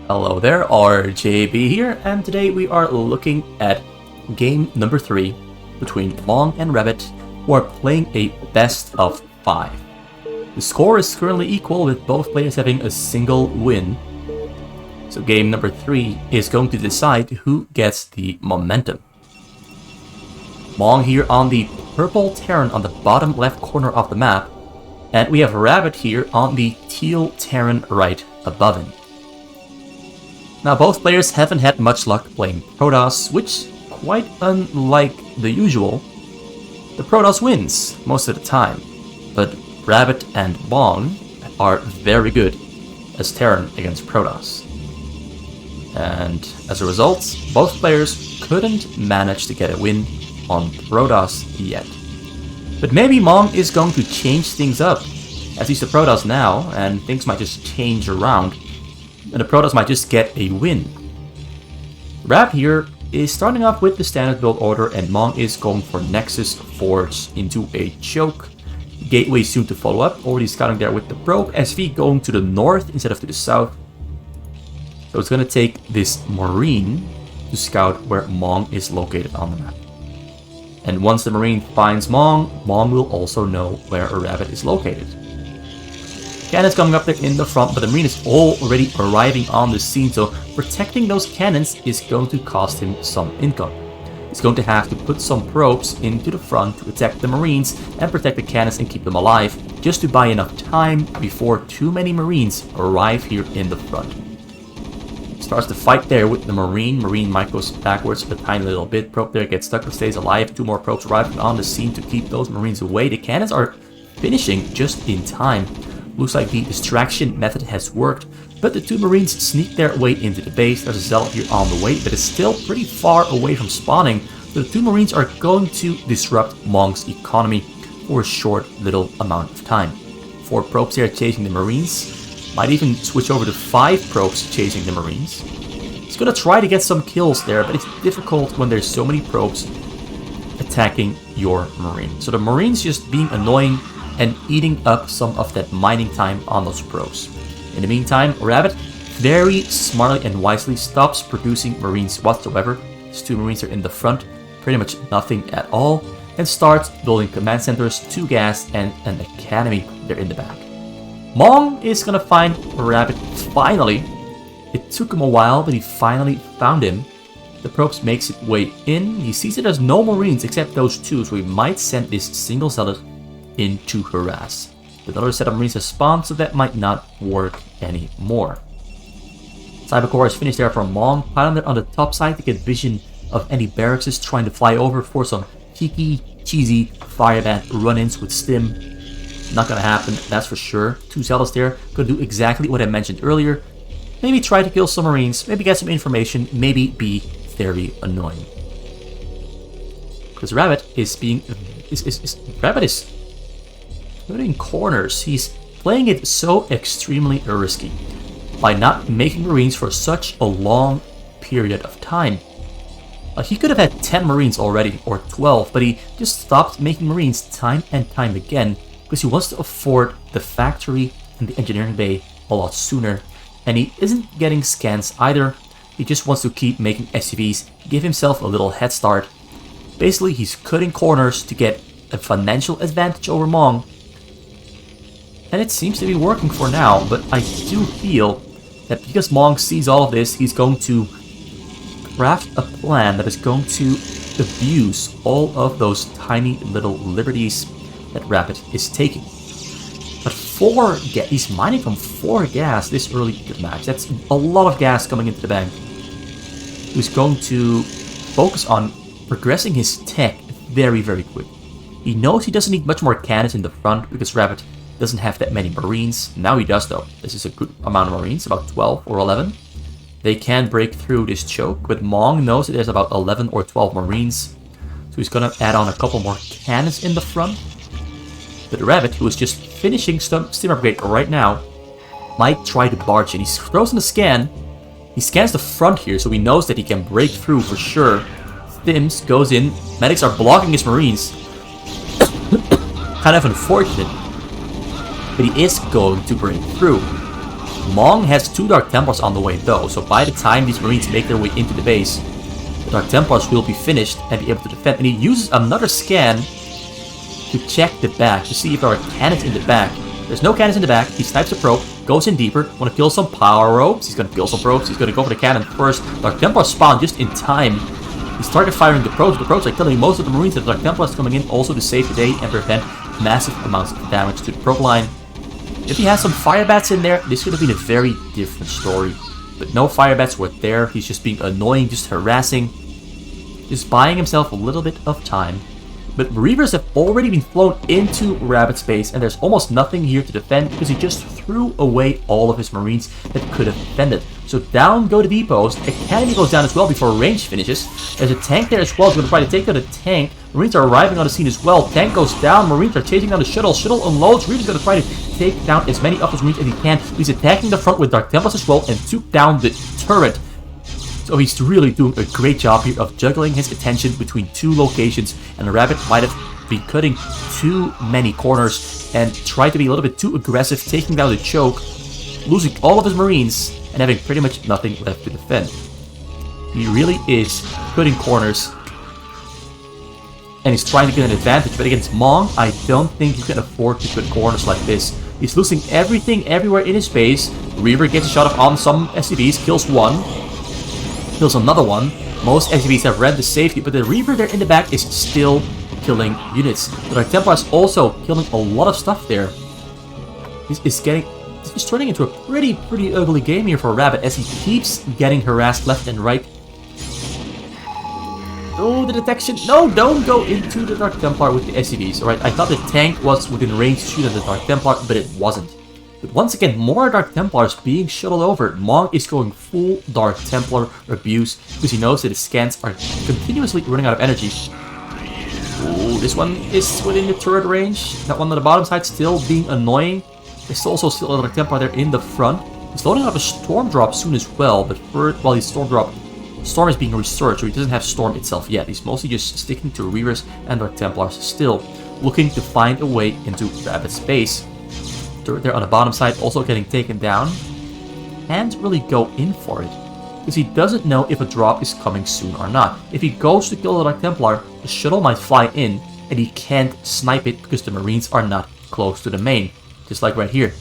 Hello there, RJB here, and today we are looking at game number 3 between Mong and Rabbit, who are playing a best of 5. The score is currently equal, with both players having a single win. So game number 3 is going to decide who gets the momentum. Mong here on the purple Terran on the bottom left corner of the map, and we have Rabbit here on the teal Terran right above him. Now both players haven't had much luck playing Protoss, which, quite unlike the usual, the Protoss wins most of the time, but Rabbit and Mong are very good as Terran against Protoss. And as a result, both players couldn't manage to get a win on Protoss yet. But maybe Mong is going to change things up, as he's the Protoss now, and things might just change around, and the Protoss might just get a win. Rabbit here is starting off with the standard build order, and Mong is going for Nexus, Forge into a Choke. Gateway soon to follow up, already scouting there with the Probe, SV going to the north instead of to the south. So it's going to take this Marine to scout where Mong is located on the map. And once the Marine finds Mong, Mong will also know where a Rabbit is located. Cannons coming up there in the front, but the Marine is already arriving on the scene, so protecting those cannons is going to cost him some income. He's going to have to put some probes into the front to attack the Marines and protect the cannons and keep them alive, just to buy enough time before too many Marines arrive here in the front. Starts the fight there with the Marine. Marine might go backwards a tiny little bit. Probe there gets stuck but stays alive. 2 more probes arriving on the scene to keep those Marines away. The cannons are finishing just in time. Looks like the distraction method has worked, but the 2 Marines sneak their way into the base. There's a Zealot here on the way, but it's still pretty far away from spawning. So the 2 Marines are going to disrupt Mong's economy for a short little amount of time. 4 probes here chasing the Marines. Might even switch over to 5 probes chasing the Marines. He's gonna try to get some kills there, but it's difficult when there's so many probes attacking your Marine. So the Marines just being annoying and eating up some of that mining time on those probes. In the meantime, Rabbit very smartly and wisely stops producing Marines whatsoever. His 2 Marines are in the front, pretty much nothing at all, and starts building command centers, 2 gas, and an academy there in the back. Mong is gonna find Rabbit finally. It took him a while, but he finally found him. The probes makes its way in. He sees that there's no Marines except those 2, so he might send this single Zealot in to harass. Another set of Marines has spawned, so that might not work anymore. Cybercore is finished there from Mong, piloting on the top side to get vision of any barracks trying to fly over for some cheeky, cheesy fireband run-ins with Stim. Not gonna happen, that's for sure. 2 Zealots there, gonna do exactly what I mentioned earlier. Maybe try to kill some Marines, maybe get some information, maybe be very annoying. Because Rabbit is being... Rabbit is putting corners. He's playing it so extremely risky by not making Marines for such a long period of time. He could have had 10 Marines already, or 12, but he just stopped making Marines time and time again because he wants to afford the factory and the engineering bay a lot sooner, and he isn't getting scans either. He just wants to keep making SCVs, give himself a little head start. Basically, he's cutting corners to get a financial advantage over Mong, and it seems to be working for now, but I do feel that because Mong sees all of this, he's going to craft a plan that is going to abuse all of those tiny little liberties that Rabbit is taking. But he's mining from 4 gas this early in the match. That's a lot of gas coming into the bank. He's going to focus on progressing his tech very, very quick. He knows he doesn't need much more cannons in the front because Rabbit doesn't have that many Marines. Now he does though. This is a good amount of Marines, about 12 or 11. They can break through this choke, but Mong knows that there's about 11 or 12 Marines. So he's gonna add on a couple more cannons in the front. But Rabbit, who is just finishing Stim Upgrade right now, might try to barge in. He throws in a scan. He scans the front here, so he knows that he can break through for sure. Stims goes in. Medics are blocking his Marines. Kind of unfortunate. But he is going to break through. Mong has 2 Dark Templars on the way though, so by the time these Marines make their way into the base, the Dark Templars will be finished and be able to defend. And he uses another scan to check the back, to see if there are cannons in the back. There's no cannons in the back. He snipes a probe, goes in deeper, want to kill some power robes. He's going to kill some probes. He's going to go for the cannon first. Dark Templars spawn just in time. He's target firing the probes. The probes are killing most of the Marines that Dark Templars coming in also to save the day and prevent massive amounts of damage to the probe line. If he has some fire bats in there, this could have been a very different story. But no fire bats were there. He's just being annoying, just harassing, just buying himself a little bit of time. But Reavers have already been flown into Rabbit's base, and there's almost nothing here to defend because he just threw away all of his Marines that could have defended. So down go the depots. Academy goes down as well before range finishes. There's a tank there as well. He's going to try to take out a tank. Marines are arriving on the scene as well. Tank goes down. Marines are chasing down the shuttle. Shuttle unloads. Reavers going to try to take down as many of his Marines as he can. He's attacking the front with Dark Templars as well and took down the turret. So he's really doing a great job here of juggling his attention between 2 locations, and the Rabbit might have been cutting too many corners and tried to be a little bit too aggressive, taking down the choke, losing all of his Marines, and having pretty much nothing left to defend. He really is cutting corners, and he's trying to get an advantage, but against Mong, I don't think he can afford to cut corners like this. He's losing everything everywhere in his base. Reaver gets a shot off on some SCVs, kills one. Kills another one. Most SCVs have read the safety, but the Reaver there in the back is still killing units. The Dark Templar is also killing a lot of stuff there. This is turning into a pretty ugly game here for Rabbit as he keeps getting harassed left and right. Oh, the detection. No, don't go into the Dark Templar with the SCVs. Alright, I thought the tank was within range to shoot at the Dark Templar, but it wasn't. But once again, more Dark Templars being shuttled over. Mong is going full Dark Templar abuse because he knows that his scans are continuously running out of energy. Ooh, this one is within the turret range. That one on the bottom side still being annoying. There's also still a Dark Templar there in the front. He's loading up a Storm Drop soon as well, but first, while he's Storm is being researched, so he doesn't have Storm itself yet. He's mostly just sticking to Reavers and Dark Templars still, looking to find a way into Rabbit's base. There on the bottom side also getting taken down. Can't really go in for it because he doesn't know if a drop is coming soon or not. If he goes to kill the Dark Templar, the shuttle might fly in and he can't snipe it because the Marines are not close to the main, just like right here.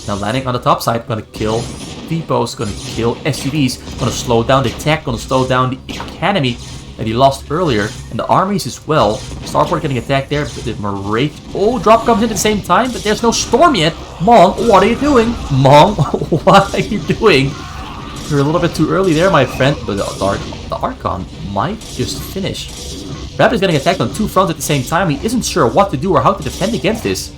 Now landing on the top side, gonna kill depots, gonna kill SCVs, gonna slow down the attack, gonna slow down the Academy that he lost earlier, and the armies as well. Starport getting attacked there, but the Marine... Oh, drop comes in at the same time, but there's no Storm yet. Mong, what are you doing? Mong, what are you doing? You're a little bit too early there, my friend. But the Archon might just finish. Rabbit is getting attacked on 2 fronts at the same time. He isn't sure what to do or how to defend against this.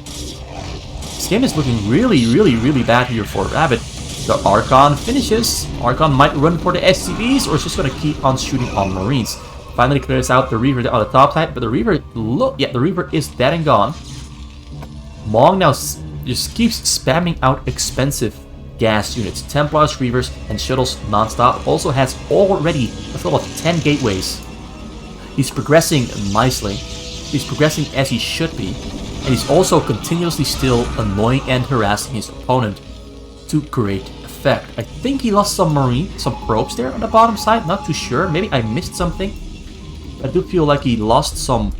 This game is looking really bad here for Rabbit. The Archon finishes. Archon might run for the SCVs or is just going to keep on shooting on Marines. Finally clears out the Reaver on the top side, but the Reaver, the Reaver is dead and gone. Mong now just keeps spamming out expensive gas units, Templars, Reavers, and shuttles non-stop. Also has already a total of 10 gateways. He's progressing nicely. He's progressing as he should be. And he's also continuously still annoying and harassing his opponent to great effect. I think he lost some probes there on the bottom side. Not too sure. Maybe I missed something. I do feel like he lost some.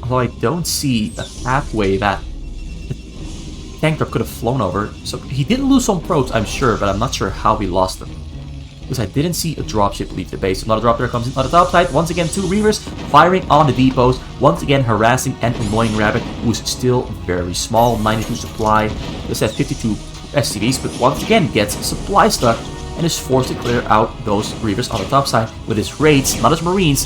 Although I don't see a pathway that the tank drop could have flown over. So he did lose some probes, I'm sure, but I'm not sure how he lost them. Because I didn't see a dropship leave the base. Another drop there comes in on the top side. Once again, 2 Reavers firing on the depots. Once again, harassing and annoying Rabbit, who's still very small. 92 supply. This has 52 SCVs, but once again gets supply stuck and is forced to clear out those Reavers on the top side with his raids, not his Marines,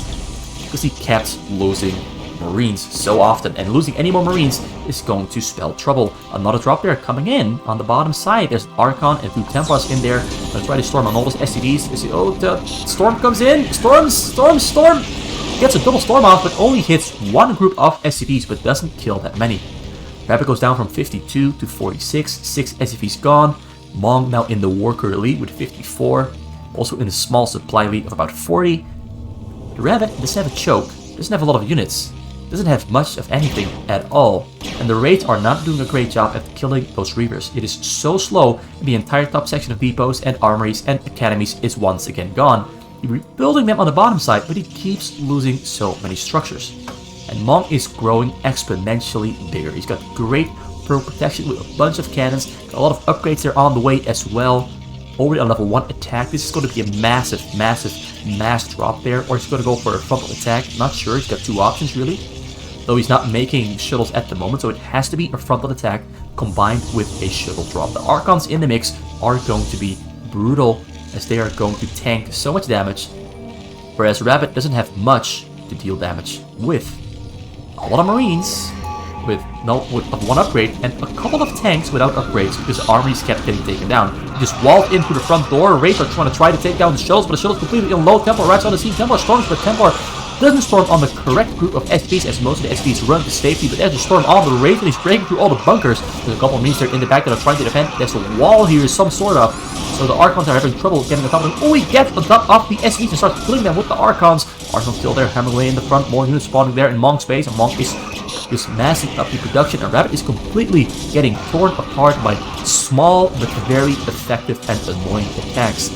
because he kept losing Marines so often, and losing any more Marines is going to spell trouble. Another drop there coming in on the bottom side. There's Archon and 2 Templars in there. Gonna try to storm on all those SCVs. You see, oh, the Storm comes in. Storm! Gets a double Storm off, but only hits 1 group of SCVs, but doesn't kill that many. Rabbit goes down from 52 to 46. 6 SCVs gone. Mong now in the Worker lead with 54. Also in a small supply lead of about 40. The Rabbit doesn't have a choke. Doesn't have a lot of units. doesn't have much of anything at all, and the raids are not doing a great job at killing those reavers. It is so slow, and the entire top section of depots and armories and academies is once again gone. He's rebuilding them on the bottom side, but he keeps losing so many structures. And Mong is growing exponentially bigger. He's got great pro protection with a bunch of cannons, a lot of upgrades there on the way as well. Already on level 1 attack. This is going to be a massive mass drop there, or he's going to go for a frontal attack. Not sure, he's got two options really. Though he's not making shuttles at the moment, so it has to be a frontal attack combined with a shuttle drop. The Archons in the mix are going to be brutal, as they are going to tank so much damage, whereas Rabbit doesn't have much to deal damage with. A lot of Marines with one upgrade, and a couple of tanks without upgrades because armies kept getting taken down. He just walled in through the front door. Wraith are trying to take down the shuttles, but the shuttles completely in low. Templar right on the scene. Templar storms, but Templar doesn't storm on the correct group of SPs, as most of the SPs run to safety, but there's a storm on the Wraith, and he's breaking through all the bunkers. There's a couple of Marines there in the back that are trying to defend. There's a wall here, some sort of. So the Archons are having trouble getting on top of them. Oh, he gets on top of the SPs and starts killing them with the Archons. Archons still there, hammering away in the front. More units spawning there in Mong's space, and Mong is just massing up the production, and Rabbit is completely getting torn apart by small but very effective and annoying attacks.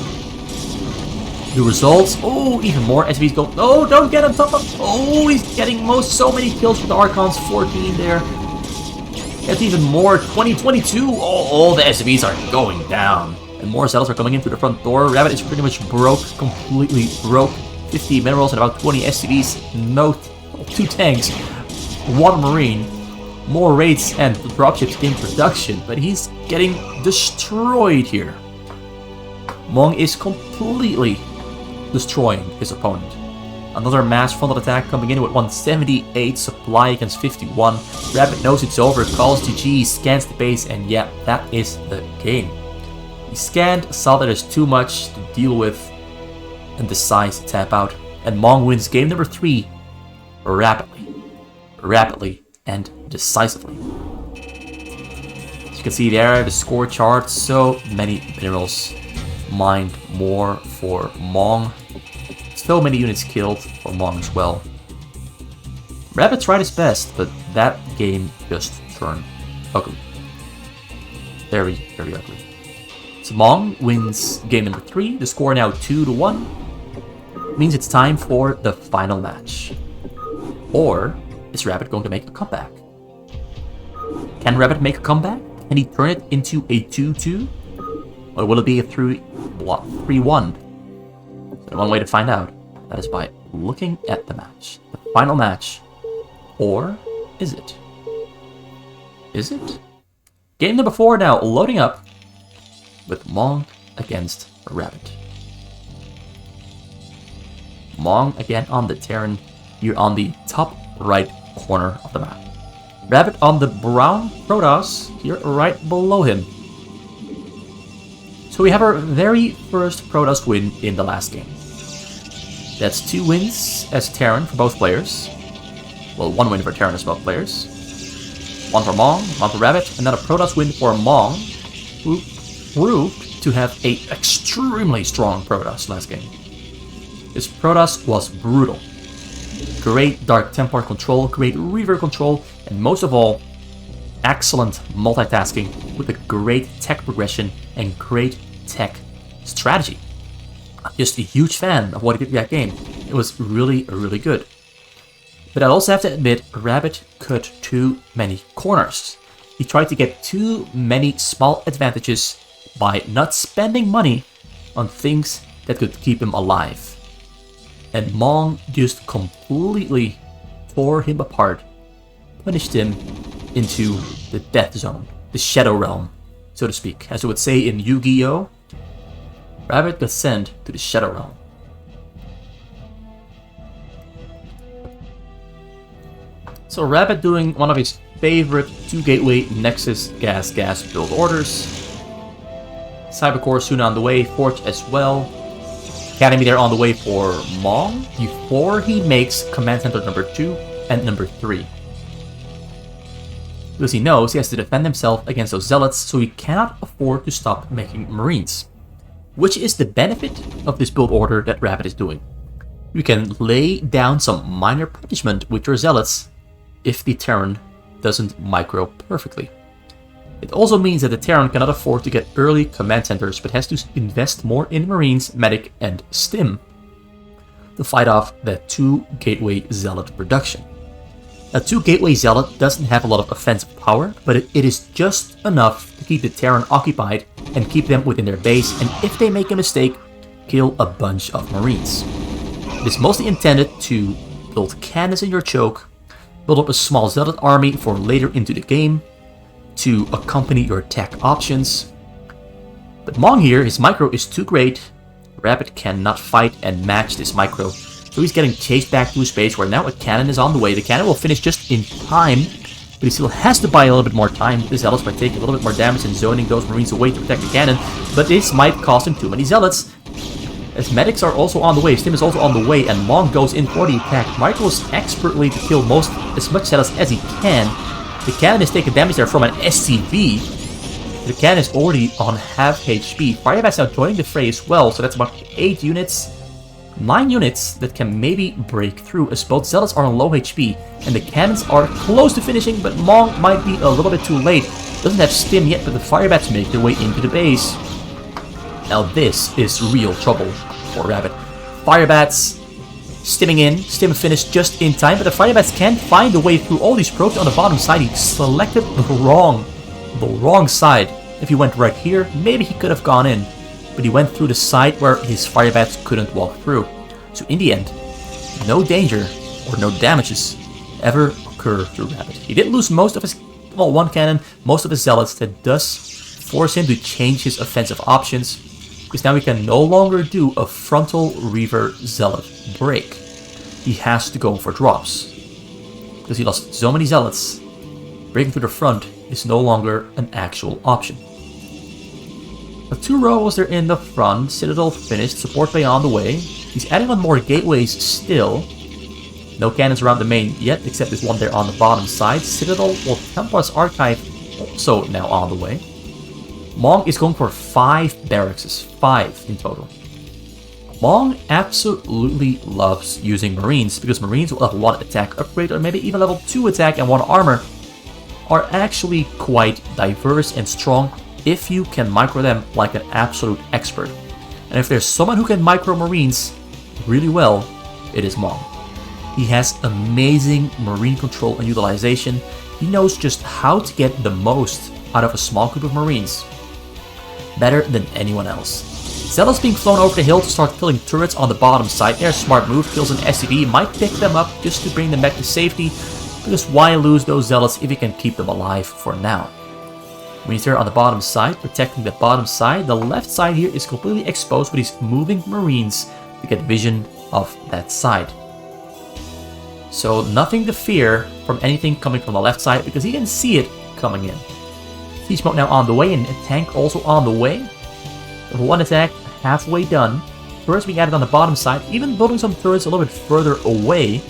The results, oh, even more SVs go, oh, don't get on top of, oh, he's getting so many kills with the Archons, 14 there. That's even more, 2022, all the SVs are going down. And more Zealots are coming in through the front door. Rabbit is pretty much broke, completely broke. 50 minerals and about 20 SCVs, no, 2 tanks. 1 Marine, more raids and dropships in production, but he's getting destroyed here. Mong is completely destroying his opponent. Another mass frontal attack coming in with 178 supply against 51. Rabbit knows it's over, calls GG, scans the base, and yeah, that is the game. He scanned, saw that there's too much to deal with, and decides to tap out. And Mong wins game number 3 rapidly and decisively. As you can see there, the score chart, so many minerals mined more for Mong. So many units killed for Mong as well. Rabbit tried his best, but that game just turned ugly. Very, very ugly. So Mong wins game number 3. The score now 2-1. Means it's time for the final match. Or is Rabbit going to make a comeback? Can Rabbit make a comeback? Can he turn it into a 2-2? Or will it be a 3-1? So one way to find out, that is by looking at the match. The final match. Or is it? Is it? Game number 4 now loading up with Mong against Rabbit. Mong again on the Terran, here on the top right corner of the map. Rabbit on the brown Protoss, here right below him. So we have our very first Protoss win in the last game. That's 2 wins as Terran for both players. Well, 1 win for Terran as both players. 1 for Mong, 1 for Rabbit, and then a Protoss win for Mong, who proved to have an extremely strong Protoss last game. This Protoss was brutal. Great Dark Templar control, great Reaver control, and most of all, excellent multitasking with a great tech progression and great tech strategy. I'm just a huge fan of what he did in that game. It was really, really good. But I also have to admit, Rabbit cut too many corners. He tried to get too many small advantages by not spending money on things that could keep him alive. And Mong just completely tore him apart, punished him into the death zone, the shadow realm, so to speak. As it would say in Yu-Gi-Oh! Rabbit got sent to the shadow realm. So Rabbit doing one of his favorite 2-gateway Nexus gas build orders. Cybercore soon on the way, Forge as well. Academy there on the way for Mong before he makes Command Center number 2 and number 3. Because he knows he has to defend himself against those zealots, so he cannot afford to stop making Marines. Which is the benefit of this build order that Rabbit is doing. You can lay down some minor punishment with your zealots if the Terran doesn't micro perfectly. It also means that the Terran cannot afford to get early command centers, but has to invest more in Marines, Medic, and Stim to fight off that 2 Gateway Zealot production. Now, 2 Gateway Zealot doesn't have a lot of offensive power, but it is just enough to keep the Terran occupied and keep them within their base, and if they make a mistake, kill a bunch of Marines. It is mostly intended to build cannons in your choke, build up a small Zealot army for later into the game, to accompany your attack options. But Mong here, his micro is too great. Rabbit cannot fight and match this micro. So he's getting chased back to his base where now a cannon is on the way. The cannon will finish just in time, but he still has to buy a little bit more time. The Zealots might take a little bit more damage and zoning those Marines away to protect the cannon, but this might cost him too many Zealots. As medics are also on the way, Stim is also on the way, and Mong goes in for the attack. Micros expertly to kill as much Zealots as he can. The cannon is taking damage there from an SCV. The cannon is already on half HP. Firebat's now joining the fray as well, so that's about 8 units. 9 units that can maybe break through, as both Zealots are on low HP, and the cannons are close to finishing, but Mong might be a little bit too late. Doesn't have Stim yet, but the Firebats make their way into the base. Now this is real trouble for Rabbit. Firebats stimming in, Stim finished just in time, but the Firebats can't find a way through all these probes on the bottom side. He selected the wrong side. If he went right here, maybe he could have gone in, but he went through the side where his Firebats couldn't walk through. So in the end, no danger or no damages ever occur to Rabbit. He did lose most of his, well, 1 cannon, most of his Zealots. That does force him to change his offensive options, because now he can no longer do a frontal Reaver Zealot break. He has to go for drops, because he lost so many Zealots. Breaking through the front is no longer an actual option. The 2 rows are in the front, Citadel finished, support bay on the way. He's adding on more gateways still. No cannons around the main yet, except this one there on the bottom side. Citadel, well, Templar's Archive also now on the way. Mong is going for 5 barracks, 5 in total. Mong absolutely loves using Marines, because Marines with level 1 attack upgrade, or maybe even level 2 attack and 1 armor, are actually quite diverse and strong if you can micro them like an absolute expert. And if there's someone who can micro Marines really well, it is Mong. He has amazing Marine control and utilization. He knows just how to get the most out of a small group of Marines, better than anyone else. Zealots being flown over the hill to start killing turrets on the bottom side. Their smart move, kills an SCV, might pick them up just to bring them back to safety, because why lose those Zealots if you can keep them alive for now? Marines here on the bottom side, protecting the bottom side. The left side here is completely exposed, but he's moving Marines to get vision of that side. So nothing to fear from anything coming from the left side, because he can see it coming in. Siege mode now on the way, and a tank also on the way. With 1 attack halfway done. Turrets being added on the bottom side, even building some turrets a little bit further away,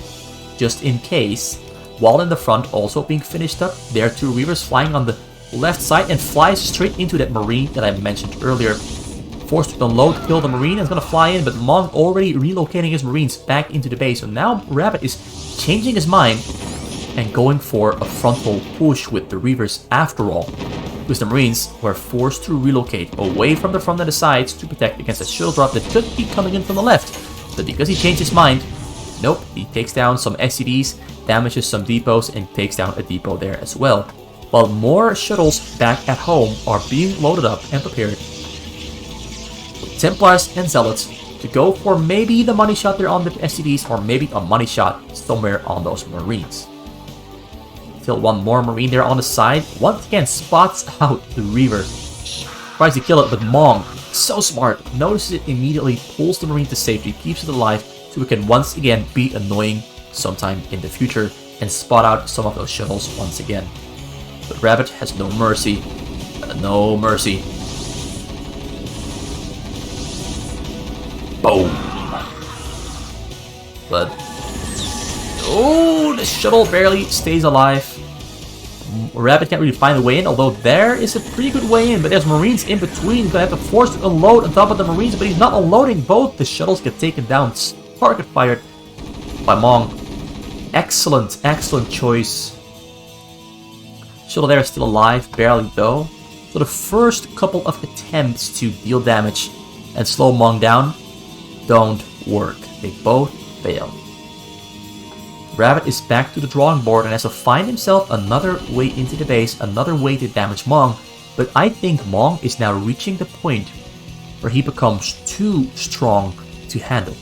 just in case. While in the front also being finished up. There are 2 Reavers flying on the left side and flies straight into that Marine that I mentioned earlier. Forced to unload, kill the Marine, and is going to fly in, but Mong already relocating his Marines back into the base. So now Rabbit is changing his mind and going for a frontal push with the Reavers after all, because the Marines were forced to relocate away from the front and the sides to protect against a shuttle drop that could be coming in from the left. But because he changed his mind, nope, he takes down some SCVs, damages some depots, and takes down a depot there as well. While more shuttles back at home are being loaded up and prepared with Templars and Zealots to go for maybe the money shot there on the SCVs, or maybe a money shot somewhere on those Marines. Still 1 more Marine there on the side. Once again, spots out the Reaver. Tries to kill it, but Mong, so smart, notices it immediately, pulls the Marine to safety, keeps it alive, so it can once again be annoying sometime in the future and spot out some of those shuttles once again. But Rabbit has no mercy. No mercy. Boom. But oh, the shuttle barely stays alive. Rabbit can't really find a way in, although there is a pretty good way in, but there's Marines in between. He's gonna have to force to unload on top of the Marines, but he's not unloading both. The shuttles get taken down, target fired by Mong. Excellent, excellent choice. Shuttle there is still alive, barely though. So the first couple of attempts to deal damage and slow Mong down don't work. They both fail. Rabbit is back to the drawing board and has to find himself another way into the base, another way to damage Mong. But I think Mong is now reaching the point where he becomes too strong to handle.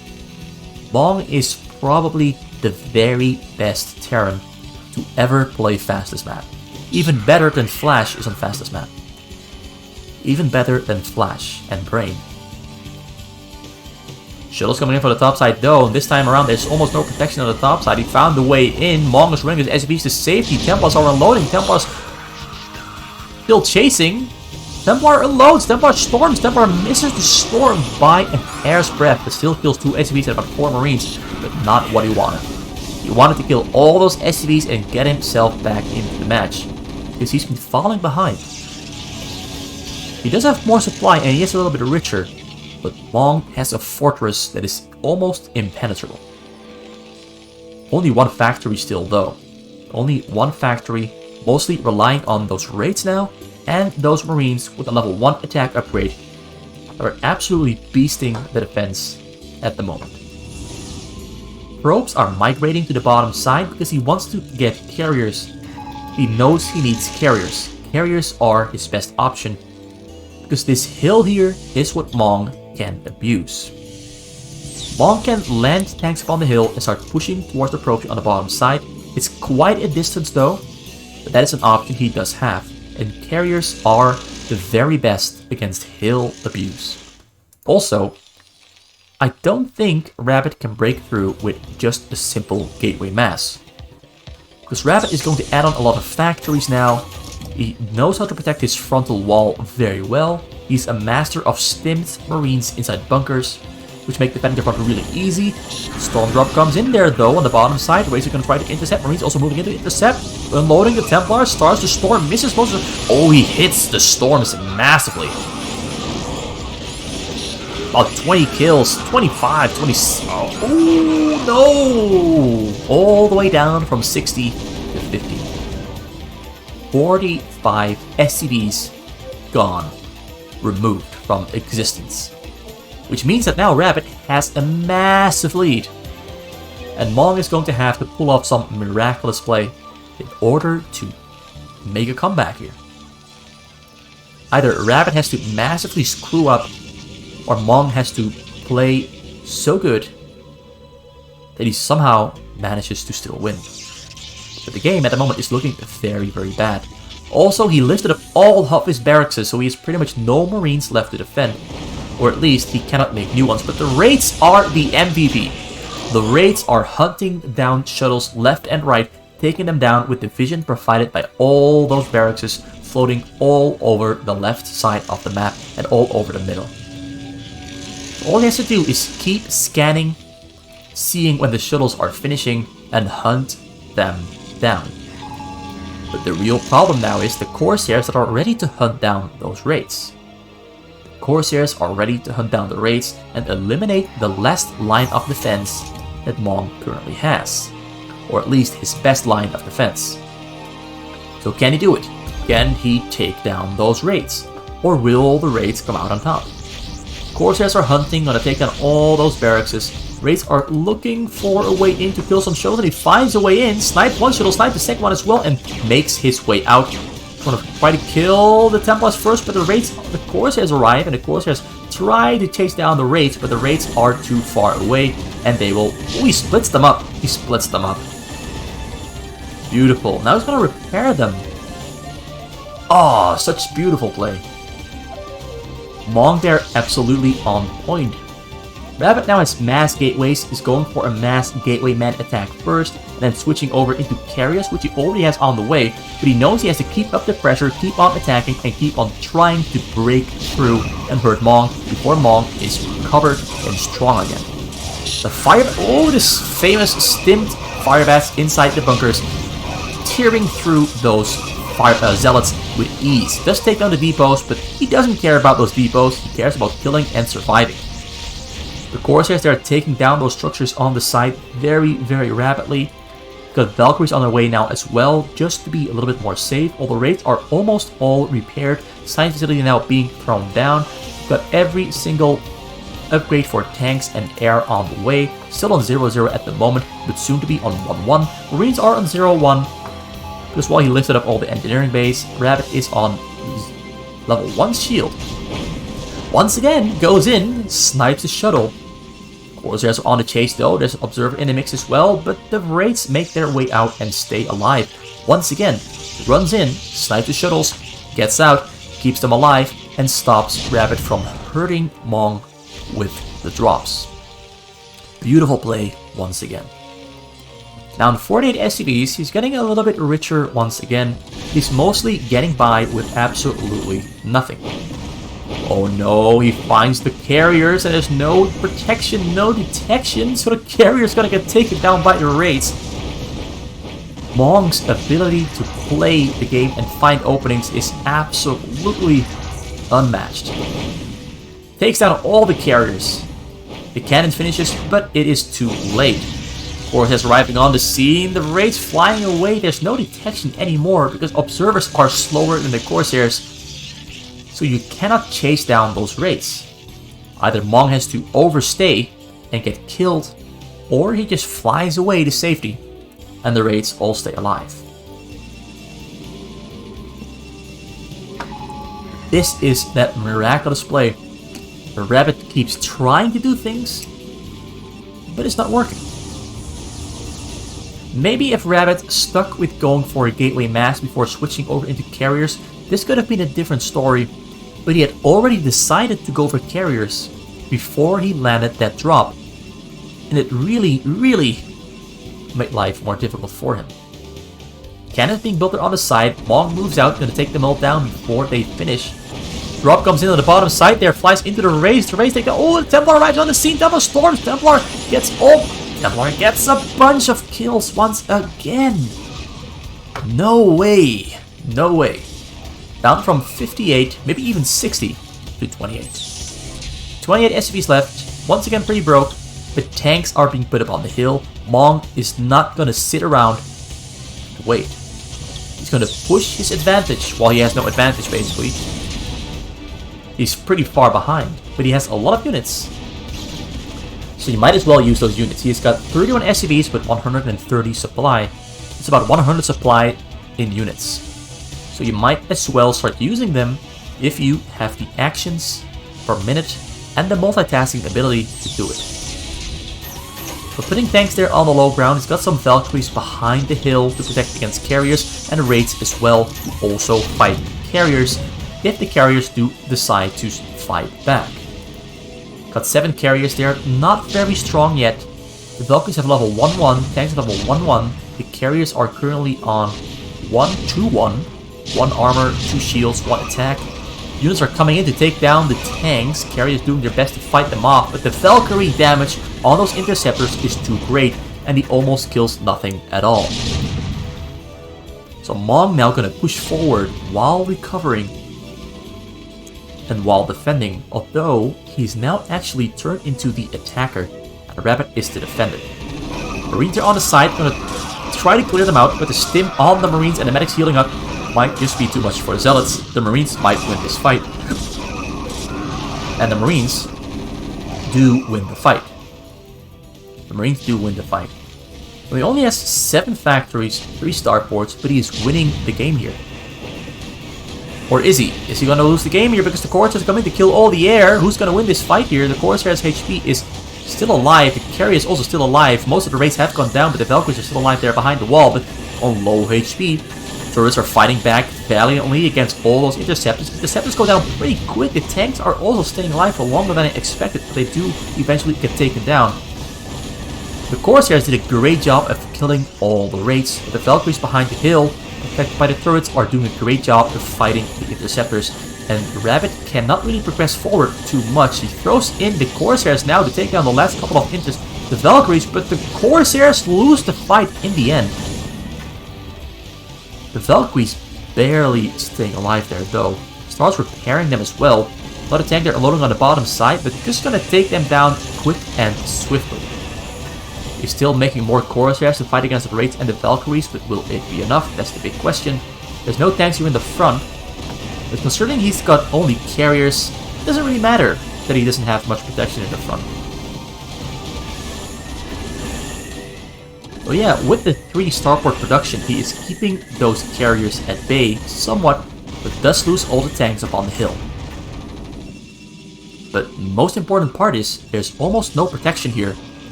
Mong is probably the very best Terran to ever play Fastest Map. Even better than Flash is on Fastest Map. Even better than Flash and Brain. Shuttle's coming in for the top side though, and this time around there's almost no protection on the top side. He found the way in. Mong is running his SCVs to safety. Templars are unloading. Templars still chasing. Templar unloads. Templar storms. Templar misses the storm by an hair's breadth, but still kills 2 SCVs and about 4 Marines, but not what he wanted. He wanted to kill all those SCVs and get himself back into the match, because he's been falling behind. He does have more supply and he is a little bit richer, but Mong has a fortress that is almost impenetrable. Only one factory still though. Only one factory, mostly relying on those raids now, and those Marines with a level 1 attack upgrade that are absolutely beasting the defense at the moment. Probes are migrating to the bottom side because he wants to get carriers. He knows he needs carriers. Carriers are his best option, because this hill here is what Mong can abuse. Mong can land tanks upon the hill and start pushing towards the probes on the bottom side. It's quite a distance though, but that is an option he does have, and carriers are the very best against hill abuse. Also, I don't think Rabbit can break through with just a simple gateway mass, because Rabbit is going to add on a lot of factories now. He knows how to protect his frontal wall very well. He's a master of stimmed Marines inside bunkers, which make defending the front really easy. Storm Drop comes in there though on the bottom side. Razor can try to intercept. Marines also moving in to intercept. Unloading the Templars. Starts the storm. Misses most of the... Oh, he hits the storms massively. About 20 kills. 25, 20... Oh, no! All the way down from 60 to 50. 45 SCVs gone. Removed from existence. Which means that now Rabbit has a massive lead. And Mong is going to have to pull off some miraculous play in order to make a comeback here. Either Rabbit has to massively screw up, or Mong has to play so good that he somehow manages to still win. But the game at the moment is looking very, very bad. Also, he lifted up all of his barracks, so he has pretty much no Marines left to defend. Or at least, he cannot make new ones. But the raids are the MVP. The raids are hunting down shuttles left and right, taking them down with the vision provided by all those barracks floating all over the left side of the map and all over the middle. All he has to do is keep scanning, seeing when the shuttles are finishing, and hunt them down. But the real problem now is the Corsairs that are ready to hunt down those raids. The Corsairs are ready to hunt down the raids and eliminate the last line of defense that Mong currently has. Or at least his best line of defense. So can he do it? Can he take down those raids? Or will the raids come out on top? Corsairs are hunting, gonna take down all those barracks. Raids are looking for a way in to kill some shuttles, and he finds a way in. Snipe one shuttle, snipe the second one as well, and makes his way out. Trying to try to kill the Templars first, but the Corsairs arrive, and the Corsairs try to chase down the raids, but the raids are too far away, and they will... Oh, he splits them up. He splits them up. Beautiful. Now he's gonna repair them. Oh, such beautiful play. Mong there absolutely on point. Rabbit now has mass gateways, is going for a mass gateway man attack first, and then switching over into carriers, which he already has on the way, but he knows he has to keep up the pressure, keep on attacking, and keep on trying to break through and hurt Mong before Mong is recovered and strong again. The fire... Oh, this famous stimmed fire bats inside the bunkers, tearing through those zealots with ease. Does take down the depots, but he doesn't care about those depots, he cares about killing and surviving. The Corsairs, they are taking down those structures on the side very, very rapidly. Got Valkyries on their way now as well, just to be a little bit more safe. All the raids are almost all repaired. Science facility now being thrown down. Got every single upgrade for tanks and air on the way. Still on 0-0 at the moment, but soon to be on 1-1. Marines are on 0-1. Because while he lifted up all the engineering base, Rabbit is on level 1 shield. Once again, goes in, snipes the shuttle. Corsairs are on the chase though, there's an observer in the mix as well, but the raids make their way out and stay alive. Once again, runs in, snipes the shuttles, gets out, keeps them alive, and stops Rabbit from hurting Mong with the drops. Beautiful play once again. Now in 48 SCVs, he's getting a little bit richer once again. He's mostly getting by with absolutely nothing. Oh no, he finds the carriers and there's no protection, no detection, so the carrier's gonna get taken down by the raids. Mong's ability to play the game and find openings is absolutely unmatched. Takes down all the carriers. The cannon finishes, but it is too late. Corsairs arriving on the scene, the raids flying away, there's no detection anymore because observers are slower than the Corsairs. So you cannot chase down those raids. Either Mong has to overstay and get killed, or he just flies away to safety and the raids all stay alive. This is that miraculous play. The Rabbit keeps trying to do things, but it's not working. Maybe if Rabbit stuck with going for a gateway mass before switching over into carriers, this could have been a different story, but he had already decided to go for carriers before he landed that drop, and it really made life more difficult for him. Cannons being built on the side, Mong moves out, gonna take them all down before they finish. Drop comes in on the bottom side there, flies into the raids take the... Oh, the Templar arrives on the scene, Templar storms, Templar gets all... Templar gets a bunch of kills once again. No way. No way. Down from 58, maybe even 60 to 28. 28 SCVs left. Once again pretty broke. But tanks are being put up on the hill. Mong is not going to sit around and wait. He's going to push his advantage while he has no advantage basically. He's pretty far behind, but he has a lot of units. So you might as well use those units. He's got 31 SCVs with 130 supply. It's about 100 supply in units. So you might as well start using them if you have the actions per minute and the multitasking ability to do it. So putting tanks there on the low ground, he's got some Valkyries behind the hill to protect against carriers and raids as well to also fight carriers if the carriers do decide to fight back. Got 7 carriers there, not very strong yet. The Valkyries have level 1-1, tanks have level 1-1. The carriers are currently on 1-2-1. 1 armor, 2 shields, 1 attack. Units are coming in to take down the tanks. Carriers doing their best to fight them off, but the Valkyrie damage on those interceptors is too great, and he almost kills nothing at all. So Mong now gonna push forward while recovering and while defending, although he's now actually turned into the attacker, and the Rabbit is to defend it. Marines are on the side, gonna try to clear them out, but the stim on the Marines and the medics healing up might just be too much for the Zealots. The Marines might win this fight. And the Marines do win the fight. The Marines do win the fight. Well, he only has 7 factories, 3 starports, but he is winning the game here. Or is he? Is he going to lose the game here because the Corsairs are coming to kill all the air? Who's going to win this fight here? The Corsairs' HP is still alive. The carrier is also still alive. Most of the raids have gone down, but the Valkyries are still alive there behind the wall, but on low HP. Turrets are fighting back valiantly against all those interceptors. Interceptors go down pretty quick. The tanks are also staying alive for longer than I expected, but they do eventually get taken down. The Corsairs did a great job of killing all the raids. The Valkyries behind the hill, protected by the turrets, are doing a great job of fighting the interceptors. And Rabbit cannot really progress forward too much. He throws in the Corsairs now to take down the last couple of the Valkyries, but the Corsairs lose the fight in the end. The Valkyries barely staying alive there though. Starts repairing them as well. A lot of tank there loading on the bottom side, but just gonna take them down quick and swiftly. He's still making more Corsairs to fight against the Wraiths and the Valkyries, but will it be enough? That's the big question. There's no tanks here in the front, but considering he's got only carriers, it doesn't really matter that he doesn't have much protection in the front. So yeah, with the 3 starport production, he is keeping those carriers at bay somewhat, but does lose all the tanks up on the hill. But most important part is, there's almost no protection here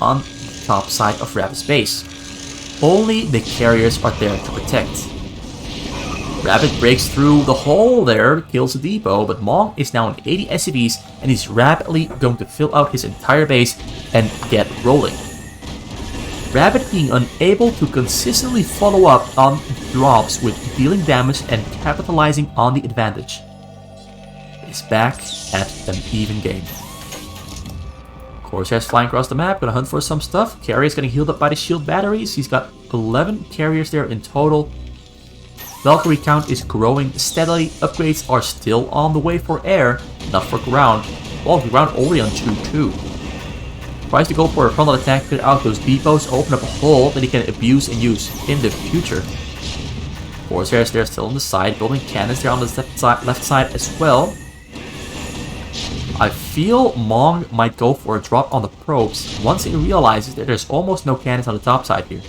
on the top side of Rabbit's base. Only the carriers are there to protect. Rabbit breaks through the hole there, kills the depot, but Mong is now on 80 SCVs and he's rapidly going to fill out his entire base and get rolling. Rabbit being unable to consistently follow up on drops with dealing damage and capitalizing on the advantage, is back at an even game. Corsairs flying across the map, gonna hunt for some stuff. Carriers getting healed up by the shield batteries. He's got 11 carriers there in total. Valkyrie count is growing steadily. Upgrades are still on the way for air, not for ground. Well, ground already on 2-2. Tries to go for a frontal attack, clear out those depots, open up a hole that he can abuse and use in the future. Corsairs there still on the side, building cannons there on the left side as well. I feel Mong might go for a drop on the probes once he realizes that there's almost no cannons on the top side here.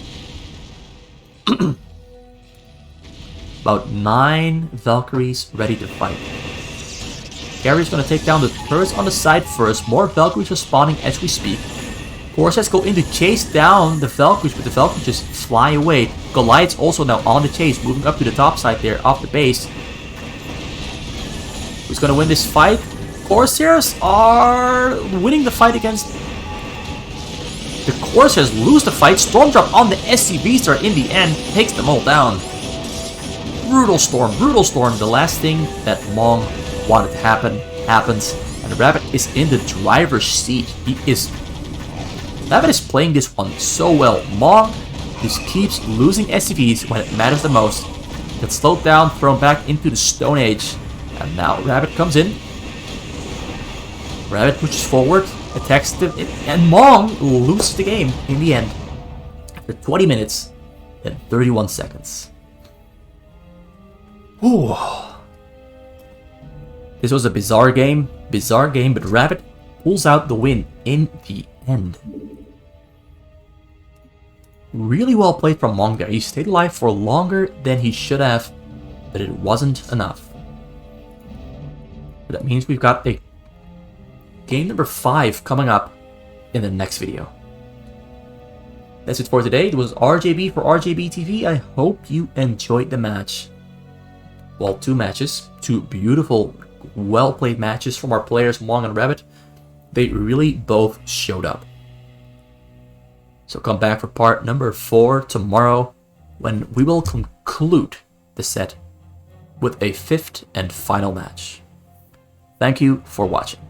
About 9 Valkyries ready to fight. Carrier's gonna take down the turrets on the side first. More Valkyries are spawning as we speak. Corsairs go in to chase down the Valkyries, but the Valkyries just fly away. Goliath's also now on the chase, moving up to the top side there off the base. Who's gonna win this fight? Corsairs are winning the fight against... The Corsairs lose the fight. Storm drop on the SCVs there in the end takes them all down. Brutal storm. The last thing that Mong wanted to happen happens, and Rabbit is in the driver's seat. Rabbit is playing this one so well. Mong just keeps losing SCVs when it matters the most. Gets slowed down, thrown back into the Stone Age, and now Rabbit comes in. Rabbit pushes forward, attacks them, and Mong loses the game in the end after 20 minutes and 31 seconds. Ooh. This was a bizarre game, but Rabbit pulls out the win in the end. Really well played from Mong there. He stayed alive for longer than he should have, but it wasn't enough. But that means we've got a game number 5 coming up in the next video. That's it for today. It was RJB for RJB TV. I hope you enjoyed the match. Well, 2 matches, 2 beautiful, well-played matches from our players, Mong and Rabbit. They really both showed up. So come back for part number 4 tomorrow, when we will conclude the set with a 5th and final match. Thank you for watching.